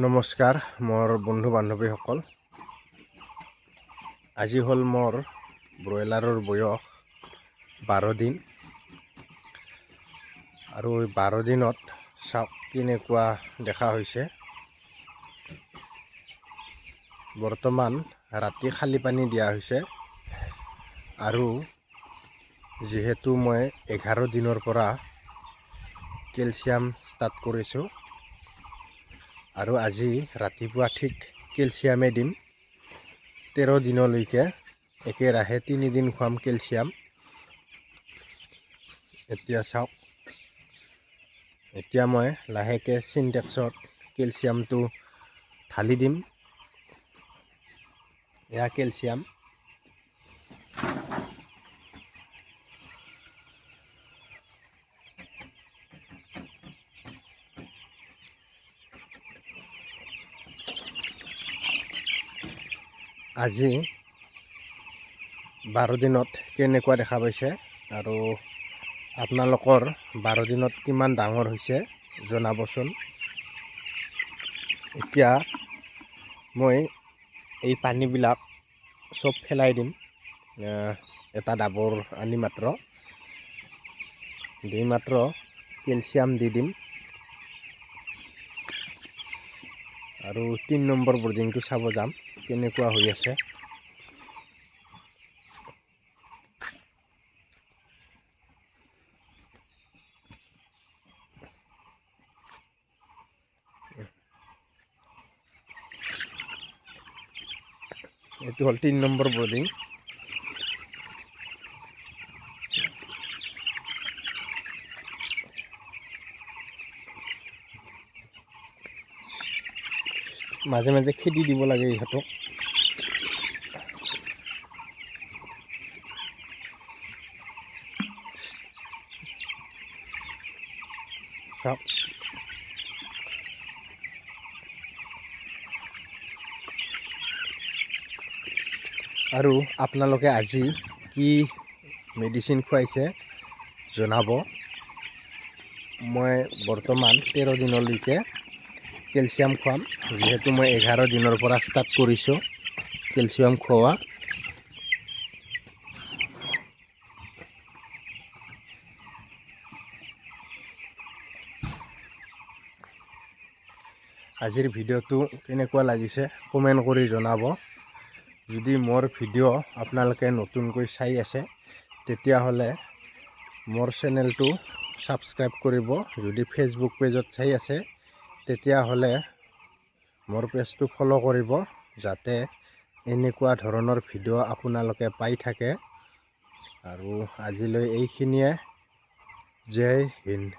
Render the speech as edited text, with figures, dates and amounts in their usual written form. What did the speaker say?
নমস্কাৰ মোৰ বন্ধু বান্ধৱীসকল। আজি হ'ল মোৰ ব্ৰইলাৰৰ বয়স 12 দিন আৰু 12 দিনত চাওক কেনেকুৱা দেখা হৈছে। বৰ্তমান ৰাতি খালি পানী দিয়া হৈছে আৰু যিহেতু মই 11 দিনৰ পৰা কেলছিয়াম ষ্টাৰ্ট কৰিছোঁ আৰু আজি ৰাতিপুৱা ঠিক কেলছিয়ামে দিম। 13 দিনলৈকে একেৰাহে 3 দিন খুৱাম কেলছিয়াম। এতিয়া চাওক, এতিয়া মই লাহেকৈ চিনটেক্সত কেলছিয়ামটো ঢালি দিম। এয়া কেলছিয়াম। আজি 12 দিনত কেনেকুৱা দেখা পাইছে আৰু আপোনালোকৰ 12 দিনত কিমান ডাঙৰ হৈছে জনাবচোন। এতিয়া মই এই পানীবিলাক চব পেলাই দিম। এটা ডাবৰ আনি মাত্ৰ কেলছিয়াম দি দিম আৰু 3 নম্বৰ বৰ্ডিংটো চাব যাম কেনেকুৱা হৈ আছে। এইটো হ'ল 3 নম্বৰ বৰ্ডিং। মাজে মাজে খেদি দিব লাগে ইহঁতক। চাওক, আৰু আপোনালোকে আজি কি মেডিচিন খুৱাইছে জনাব। মই বৰ্তমান 13 দিনলৈকে কেলছিয়াম খুৱাম, যিহেতু মই 11 দিনৰ পৰা ষ্টাৰ্ট কৰিছোঁ কেলছিয়াম খুওৱা। আজিৰ ভিডিঅ'টো কেনেকুৱা লাগিছে কমেণ্ট কৰি জনাব। যদি মোৰ ভিডিঅ' আপোনালোকে নতুনকৈ চাই আছে তেতিয়াহ'লে মোৰ চেনেলটো ছাবস্ক্ৰাইব কৰিব। যদি ফেচবুক পেজত চাই আছে তেতিয়াহ'লে মোৰ পেজটো ফ'ল' কৰিব, যাতে এনেকুৱা ধৰণৰ ভিডিঅ' আপোনালোকে পাই থাকে। আৰু আজিলৈ এইখিনিয়ে। জয় হিন্দ।